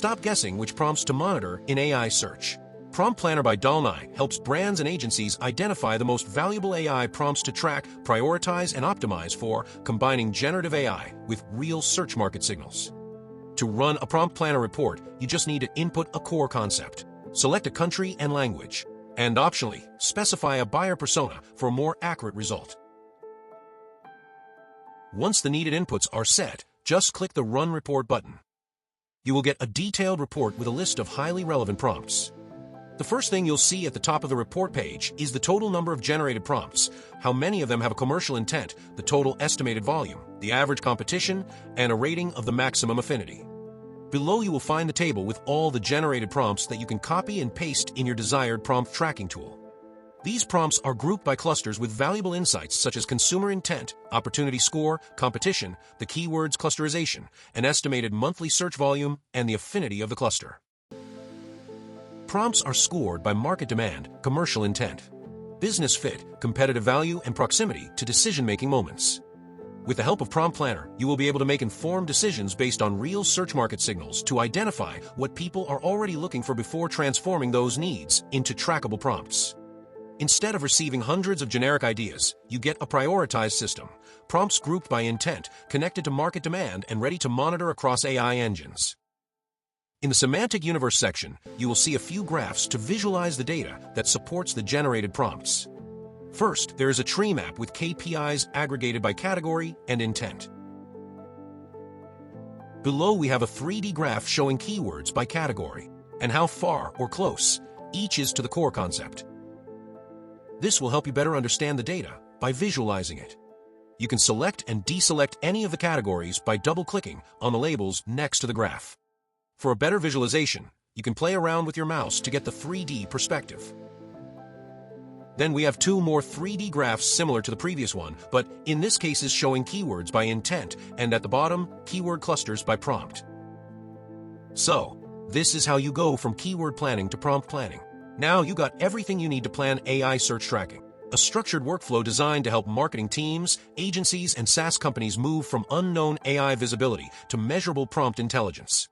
Stop guessing which prompts to monitor in AI search. Prompt Planner by Dalnai helps brands and agencies identify the most valuable AI prompts to track, prioritize, and optimize for combining generative AI with real search market signals. To run a Prompt Planner report, you just need to input a core concept, select a country and language, and optionally, specify a buyer persona for a more accurate result. Once the needed inputs are set, just click the Run Report button. You will get a detailed report with a list of highly relevant prompts. The first thing you'll see at the top of the report page is the total number of generated prompts, how many of them have a commercial intent, the total estimated volume, the average competition, and a rating of the maximum affinity. Below you will find the table with all the generated prompts that you can copy and paste in your desired prompt tracking tool. These prompts are grouped by clusters with valuable insights such as consumer intent, opportunity score, competition, the keywords clusterization, an estimated monthly search volume, and the affinity of the cluster. Prompts are scored by market demand, commercial intent, business fit, competitive value, and proximity to decision-making moments. With the help of Prompt Planner, you will be able to make informed decisions based on real search market signals to identify what people are already looking for before transforming those needs into trackable prompts. Instead of receiving hundreds of generic ideas, you get a prioritized system, prompts grouped by intent, connected to market demand, and ready to monitor across AI engines. In the Semantic Universe section, you will see a few graphs to visualize the data that supports the generated prompts. First, there is a tree map with KPIs aggregated by category and intent. Below, we have a 3D graph showing keywords by category and how far or close each is to the core concept. This will help you better understand the data by visualizing it. You can select and deselect any of the categories by double-clicking on the labels next to the graph. For a better visualization, you can play around with your mouse to get the 3D perspective. Then we have two more 3D graphs similar to the previous one, but in this case is showing keywords by intent, and at the bottom, keyword clusters by prompt. So, this is how you go from keyword planning to prompt planning. Now you got everything you need to plan AI search tracking. A structured workflow designed to help marketing teams, agencies, and SaaS companies move from unknown AI visibility to measurable prompt intelligence.